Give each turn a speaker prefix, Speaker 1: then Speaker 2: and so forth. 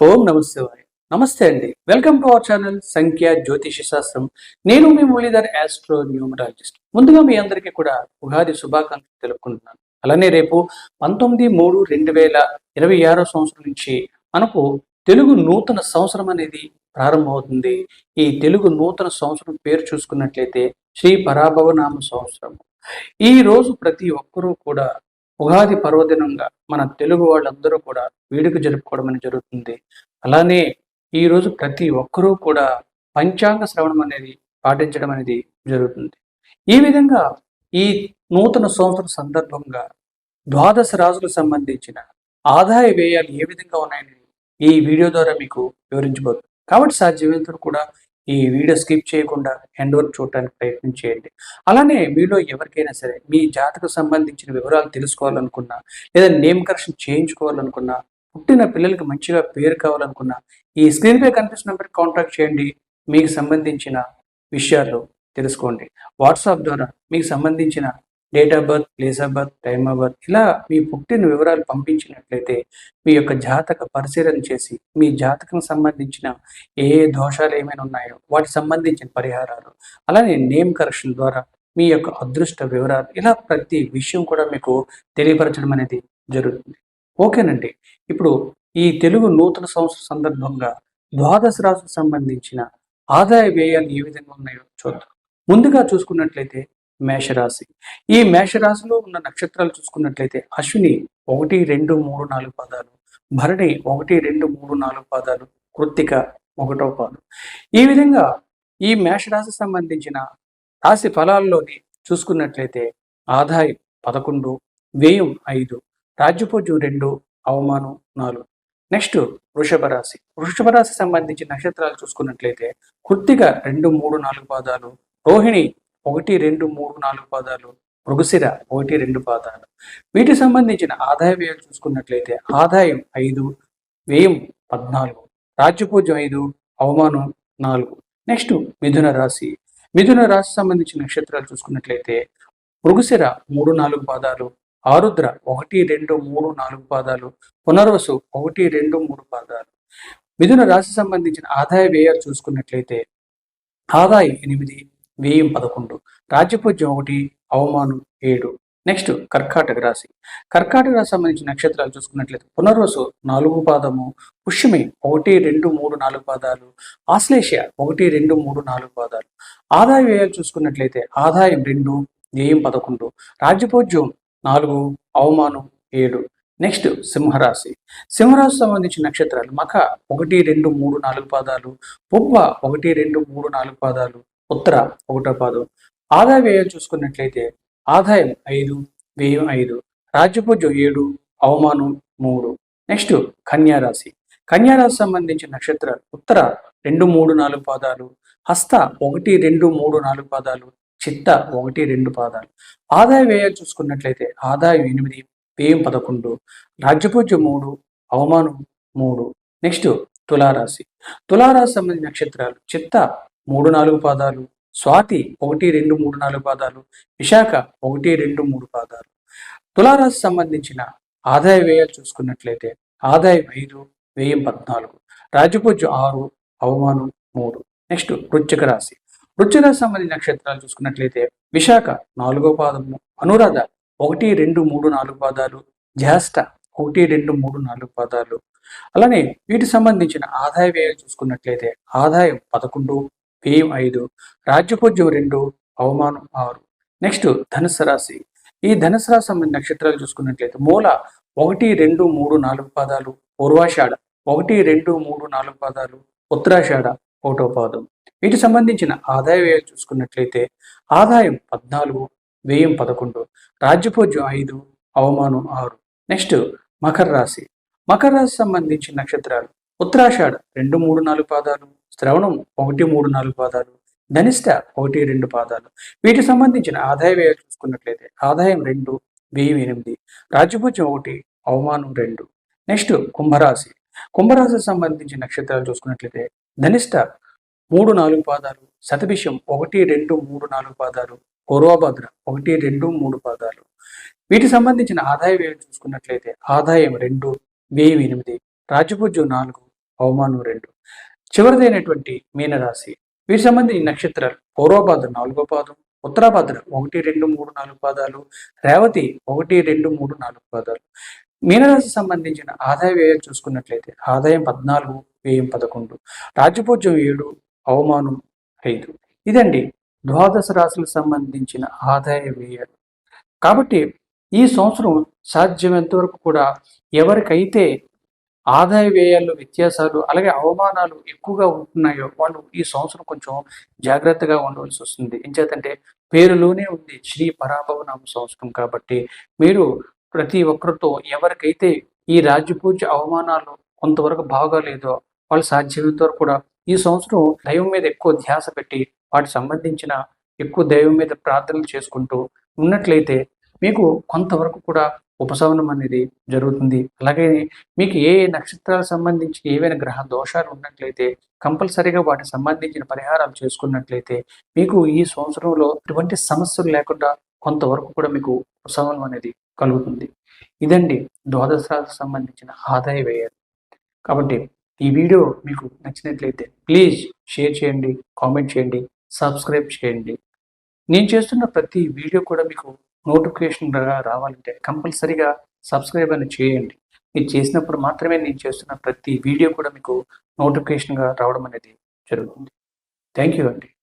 Speaker 1: ఓం నమశివాయ. నమస్తే అండి. వెల్కమ్ టు అవర్ ఛానల్ సంఖ్య జ్యోతిష శాస్త్రం. నేను మీ మురళీధర్ ఆస్ట్రో న్యూమరాలజిస్ట్. ముందుగా మీ అందరికీ కూడా ఉగాది శుభాకాంక్షలు తెలుపుకుంటున్నాను. అలానే రేపు 19/3/2026 సంవత్సరం నుంచి మనకు తెలుగు నూతన సంవత్సరం అనేది ప్రారంభమవుతుంది. ఈ తెలుగు నూతన సంవత్సరం పేరు చూసుకున్నట్లయితే శ్రీ పరాభవనామ సంవత్సరం. ఈ రోజు ప్రతి ఒక్కరూ కూడా ఉగాది పర్వదినంగా మన తెలుగు వాళ్ళందరూ కూడా వేడుక జరుపుకోవడం అనేది జరుగుతుంది. అలానే ఈరోజు ప్రతి ఒక్కరూ కూడా పంచాంగ శ్రవణం అనేది పాటించడం అనేది జరుగుతుంది. ఈ విధంగా ఈ నూతన సంవత్సరం సందర్భంగా ద్వాదశ రాశులకు సంబంధించిన ఆదాయ వ్యయాలు ఏ విధంగా ఉన్నాయని ఈ వీడియో ద్వారా మీకు వివరించబోతుంది. కాబట్టి సాధ్యమైనంత కూడా ఈ వీడియో స్కిప్ చేయకుండా ఎండ్ వరకు చూడటానికి ప్రయత్నం చేయండి. అలానే మీలో ఎవరికైనా సరే మీ జాతకు సంబంధించిన వివరాలు తెలుసుకోవాలనుకున్నా, లేదా నేమ్ కరెక్షన్ చేయించుకోవాలనుకున్నా, పుట్టిన పిల్లలకి మంచిగా పేరు కావాలనుకున్నా, ఈ స్క్రీన్ పై కనిపిస్తున్న నెంబర్కి కాంటాక్ట్ చేయండి. మీకు సంబంధించిన విషయాలు తెలుసుకోండి. వాట్సాప్ ద్వారా మీకు సంబంధించిన date of birth, place of birth, time of birth ఇలా మీ పుట్టిన వివరాలు పంపించినట్లయితే మీ యొక్క జాతక పరిశీలన చేసి మీ జాతకం సంబంధించిన ఏ దోషాలు ఏమైనా ఉన్నాయో వాటికి సంబంధించిన పరిహారాలు, అలానే నేమ్ కరెక్షన్ ద్వారా మీ యొక్క అదృష్ట వివరాలు ఇలా ప్రతి విషయం కూడా మీకు తెలియపరచడం అనేది జరుగుతుంది. ఓకేనండి. ఇప్పుడు ఈ తెలుగు నూతన సంవత్సరం సందర్భంగా ద్వాదశ రాశికి సంబంధించిన ఆదాయ వ్యయాలు ఏ విధంగా ఉన్నాయో చూద్దాం. ముందుగా చూసుకున్నట్లయితే మేషరాశి. ఈ మేషరాశిలో ఉన్న నక్షత్రాలు చూసుకున్నట్లయితే అశ్విని 1, 2, 3, 4 పాదాలు, భరణి 1, 2, 3, 4 పాదాలు, కృత్తిక 1వ పాదం. ఈ విధంగా ఈ మేషరాశికి సంబంధించిన రాశి ఫలాల్లోని చూసుకున్నట్లయితే ఆదాయం 11, వ్యయం 5, రాజ్యపూజ్యం 2, అవమానం 4. నెక్స్ట్ వృషభ రాశి. వృషభ రాశి సంబంధించిన నక్షత్రాలు చూసుకున్నట్లయితే కృత్తిక 2, 3, 4 పాదాలు, రోహిణి 1, 2, 3, 4 పాదాలు, మృగశిర 1, 2 పాదాలు. వీటికి సంబంధించిన ఆదాయ వ్యయాలు చూసుకున్నట్లయితే ఆదాయం 5, వ్యయం 14, రాజ్యపూజ్యం 5, అవమానం 4. నెక్స్ట్ మిథున రాశి. మిథున రాశి సంబంధించిన నక్షత్రాలు చూసుకున్నట్లయితే మృగశిర 3, 4 పాదాలు, ఆరుద్ర 1, 2, 3, 4 పాదాలు, పునర్వసు 1, 2, 3 పాదాలు. మిథున రాశి సంబంధించిన ఆదాయ వ్యయాలు చూసుకున్నట్లయితే ఆదాయం 8, వ్యయం 11, రాజ్యపూజ్యం 1, అవమానం 7. నెక్స్ట్ కర్కాటక రాశి. కర్కాటక రాశి సంబంధించిన నక్షత్రాలు చూసుకున్నట్లయితే పునర్వసు 4 పాదము, పుష్యమి 1, 2, 3, 4 పాదాలు, ఆశ్లేష 1, 2, 3, 4 పాదాలు. ఆదాయ వ్యయాలు చూసుకున్నట్లయితే ఆదాయం 2, వ్యయం 11, రాజ్యపూజ్యం 4, అవమానం 7. నెక్స్ట్ సింహరాశి. సింహరాశి సంబంధించిన నక్షత్రాలు మఖ 1, 2, 3, 4 పాదాలు, పుబ్బ 1, 2, 3, 4 పాదాలు, ఉత్తర 1వ పాదం. ఆదాయ వ్యయాలు చూసుకున్నట్లయితే ఆదాయం 5, వ్యయం 5, రాజ్యపూజ్యం 7, అవమానం 3. నెక్స్ట్ కన్యారాశి. కన్యారాశి సంబంధించిన నక్షత్రాలు ఉత్తర 2, 3, 4 పాదాలు, హస్త 1, 2, 3, 4 పాదాలు, చిత్త 1, 2 పాదాలు. ఆదాయ వ్యయాలు చూసుకున్నట్లయితే ఆదాయం 8, వ్యయం 11, రాజ్యపూజ్యం 3, అవమానం 3. నెక్స్ట్ తులారాశి. తులారాశి సంబంధించిన నక్షత్రాలు చిత్త 3, 4 పాదాలు, స్వాతి 1, 2, 3, 4 పాదాలు, విశాఖ 1, 2, 3 పాదాలు. తులారాశి సంబంధించిన ఆదాయ వ్యయాలు చూసుకున్నట్లయితే ఆదాయం 5, వ్యయం 14, రాజ్యపూజ్యం 6, అవమానం 3. నెక్స్ట్ వృశ్చిక రాశి. వృశ్చిక రాశి సంబంధించిన నక్షత్రాలు చూసుకున్నట్లయితే విశాఖ 4వ పాదము, అనురాధ 1, 2, 3, 4 పాదాలు, జ్యేష్ఠ 1, 2, 3, 4 పాదాలు. అలానే వీటికి సంబంధించిన ఆదాయ వ్యయాలు చూసుకున్నట్లయితే ఆదాయం 11, వ్యయం 5, రాజ్యపూజ్యం 2, అవమానం 6. నెక్స్ట్ ధనుసు రాశి. ఈ ధనుసు రాశి సంబంధించిన నక్షత్రాలు చూసుకున్నట్లయితే మూల 1, 2, 3, 4 పాదాలు, పూర్వాషాఢ 1, 2, 3, 4 పాదాలు, ఉత్తరాషాఢ 1వ పాదం. వీటికి సంబంధించిన ఆదాయ వ్యయాలు చూసుకున్నట్లయితే ఆదాయం 14, వ్యయం 11, రాజ్యపూజ్యం 5, అవమానం 6. నెక్స్ట్ మకర రాశి. మకర రాశి సంబంధించిన నక్షత్రాలు ఉత్తరాషాఢ 2, 3, 4 పాదాలు, శ్రవణం 1, 3, 4 పాదాలు, ధనిష్ట 1, 2 పాదాలు. వీటికి సంబంధించిన ఆదాయ వ్యయాలు చూసుకున్నట్లయితే ఆదాయం 2, వ్యయం 8, రాజ్యపూజ్యం 1, అవమానం 2. నెక్స్ట్ కుంభరాశి. కుంభరాశికి సంబంధించిన నక్షత్రాలు చూసుకున్నట్లయితే ధనిష్ట 3, 4 పాదాలు, శతభిషం 1, 2, 3, 4 పాదాలు, పూర్వభద్ర 1, 2, 3 పాదాలు. వీటికి సంబంధించిన ఆదాయ వ్యయం చూసుకున్నట్లయితే ఆదాయం 2, వ్యయం 8, రాజ్యపూజ్యం 4, అవమానం 2. చివరిదైనటువంటి మీనరాశి. వీరికి సంబంధించిన నక్షత్రాలు పూర్వభాద్ర 4వ పాదం, ఉత్తరాభాద్ర 1, 2, 3, 4 పాదాలు, రేవతి 1, 2, 3, 4 పాదాలు. మీనరాశి సంబంధించిన ఆదాయ వ్యయాలు చూసుకున్నట్లయితే ఆదాయం 14, వ్యయం 11, రాజ్యపూజ్యం 7, అవమానం 5. ఇదండి ద్వాదశ రాశులకు సంబంధించిన ఆదాయ వ్యయాలు. కాబట్టి ఈ సంవత్సరం సాధ్యమైనంత వరకు కూడా ఎవరికైతే ఆదాయ వ్యయాల్లో వ్యత్యాసాలు అలాగే అవమానాలు ఎక్కువగా ఉంటున్నాయో వాళ్ళు ఈ సంవత్సరం కొంచెం జాగ్రత్తగా ఉండవలసి వస్తుంది. ఎంచేతంటే పేరులోనే ఉంది శ్రీ పరాభవనామ సంవత్సరం కాబట్టి మీరు ప్రతి ఒక్కరితో ఎవరికైతే ఈ రాజ్యపూజ్య అవమానాలు కొంతవరకు బాగాలేదో వాళ్ళు సాధ్యమైనంత వరకు కూడా ఈ సంవత్సరం దైవం మీద ఎక్కువ ధ్యాస పెట్టి వాటికి సంబంధించిన ఎక్కువ దైవం మీద ప్రార్థనలు చేసుకుంటూ ఉన్నట్లయితే మీకు కొంతవరకు కూడా ఉపశమనం అనేది జరుగుతుంది. అలాగే మీకు ఏ నక్షత్రాలకు సంబంధించి ఏవైనా గ్రహ దోషాలు ఉన్నట్లయితే కంపల్సరీగా వాటికి సంబంధించిన పరిహారాలు చేసుకున్నట్లయితే మీకు ఈ సంవత్సరంలో ఎటువంటి సమస్యలు లేకుండా కొంతవరకు కూడా మీకు ఉపశమనం అనేది కలుగుతుంది. ఇదండి ద్వాదశ రాశికి సంబంధించిన ఆదాయ వ్యయాలు. కాబట్టి ఈ వీడియో మీకు నచ్చినట్లయితే ప్లీజ్ షేర్ చేయండి, కామెంట్ చేయండి, సబ్స్క్రైబ్ చేయండి. నేను చేస్తున్న ప్రతి వీడియో కూడా మీకు నోటిఫికేషన్గా రావాలంటే కంపల్సరీగా సబ్స్క్రైబ్ అని చేయండి. మీరు చేసినప్పుడు మాత్రమే నేను చేస్తున్న ప్రతి వీడియో కూడా మీకు నోటిఫికేషన్గా రావడం అనేది జరుగుతుంది. థ్యాంక్ యూ అండి.